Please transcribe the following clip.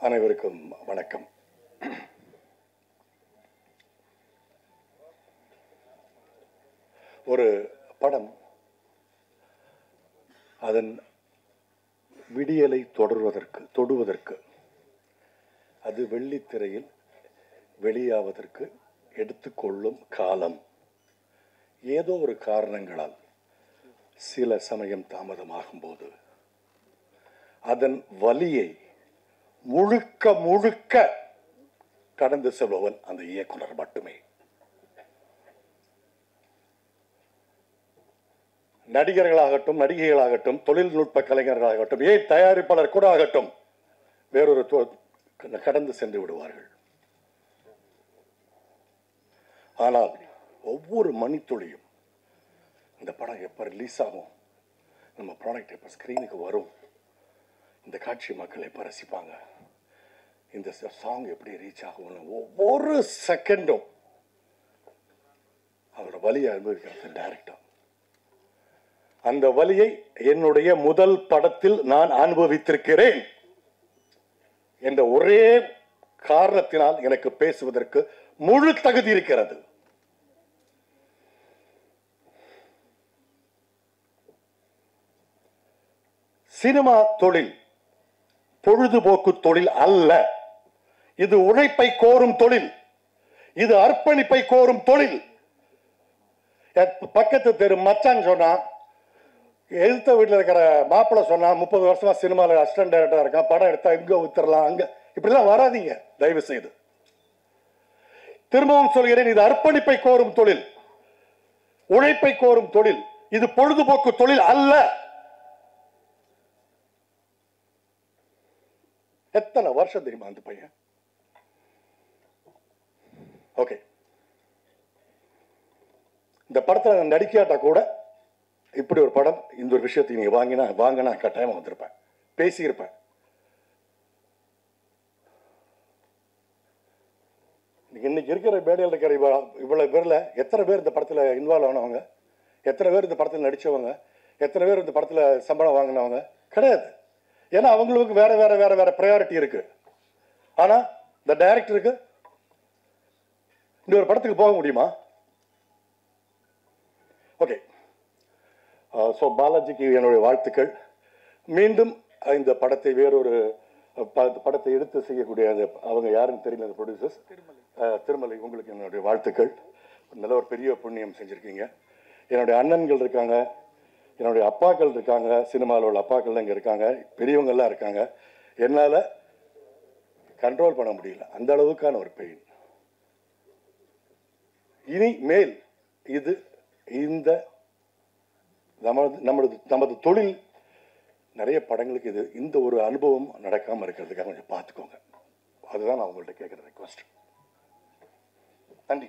அனைவருக்கும் வணக்கம். ஒரு படம் அதன் விடியலை தொடுவதற்கு அது வெள்ளித்திரையில் வெளியாவதற்கு எடுத்துக்கொள்ளும் காலம் ஏதோ ஒரு காரணங்களால் சில சமயம் தாமதமாகும் போது அதன் வலியை முழுக்க கடந்து செல்பவன் அந்த இயக்குனர் மட்டுமே. நடிகர்களாகட்டும், நடிகைகளாகட்டும், தொழில்நுட்ப கலைஞர்களாகட்டும், ஏன் தயாரிப்பாளர் கூட ஆகட்டும், வேறொரு கடந்து சென்று விடுவார்கள். ஆனால் ஒவ்வொரு மணித்துளியும் இந்த படம் எப்ப ரிலீஸ் ஆகும், நம்ம ப்ராடக்ட் எப்ப ஸ்கிரீனுக்கு வரும், இந்த காட்சி மக்கள் எப்ப ரசிப்பாங்க, இந்த சாங் எப்படி ரீச் ஆகும், ஒவ்வொரு செகண்டும் அவரோட வலியை அனுபவிக்கிறது டைரக்டர். அந்த வலியை என்னுடைய முதல் படத்தில் நான் அனுபவித்திருக்கிறேன் என்ற ஒரே காரணத்தினால் எனக்கு பேசுவதற்கு முழு தகுதி இருக்கிறது. சினிமா தொழில் பொழுதுபோக்கு தொழில் அல்ல. இது உழைப்பை கோரும் தொழில். இது அர்ப்பணிப்பை கோரும் தொழில். பக்கத்து தெரு மச்சான் சொன்னா, எழுத்த வீட்டில் இருக்கிற மாப்பிள்ள சொன்னா, 30 வருஷமா சினிமாவில் அசிஸ்டன்ட் டைரக்டரா இருக்கான், படம் எடுத்தா இங்க வித்துறலாம், அங்க இப்படிலாம் வராதீங்க தயவு செய்து. திரும்பவும் சொல்கிறேன், இது அர்ப்பணிப்பை கோரும் தொழில், உழைப்பை கோரும் தொழில். இது பொழுதுபோக்கு தொழில் அல்ல. எத்தனை வருஷம் தெரியுமா அந்த பையன்? ஓகே, இந்த படத்துல நடிக்காட்டா கூட இப்படி ஒரு படம், இந்த ஒரு விஷயத்தை நீங்க வாங்கினா கட்டாயமா வந்திருப்பேன், பேசியிருப்பேன். இன்னைக்கு இருக்கிற மேடையில் இருக்கிற இவ்வளவு பேர்ல எத்தனை பேர் இந்த படத்துல இன்வால்வ் ஆனவங்க, எத்தனை பேர் இந்த படத்தில் நடிச்சவங்க, எத்தனை பேர் இந்த படத்துல சம்பளம் வாங்கினவங்க? கிடையாது. ஏன்னா அவங்களுக்கு வேற வேற வேற வேற ப்ரையாரிட்டி இருக்கு. ஆனா இந்த டைரக்டருக்கு இந்த ஒரு படத்துக்கு போக முடியுமா? ஓகே, ஸோ பாலாஜிக்கு என்னுடைய வாழ்த்துக்கள். மீண்டும் இந்த படத்தை வேறொரு படத்தை எடுத்து செய்யக்கூடிய அவங்க யாருன்னு தெரியல, அந்த ப்ரொடியூசர்ஸ் திருமலை, உங்களுக்கு என்னுடைய வாழ்த்துக்கள். நல்ல ஒரு பெரிய புண்ணியம் செஞ்சுருக்கீங்க. என்னுடைய அண்ணன்கள் இருக்காங்க, என்னுடைய அப்பாக்கள் இருக்காங்க, சினிமாவில் உள்ள அப்பாக்கள் இங்கே இருக்காங்க, பெரியவங்கள்லாம் இருக்காங்க. என்னால் கண்ட்ரோல் பண்ண முடியல, அந்த அளவுக்கான ஒரு பெயின். இனி மேல் இது இந்த நமது தொழில் நிறைய படங்களுக்கு இது இந்த ஒரு அனுபவம் நடக்காமல் இருக்கிறதுக்காக கொஞ்சம் பார்த்துக்கோங்க. அதுதான் நான் உங்கள்கிட்ட கேட்குற ரெக்வஸ்ட். நன்றி.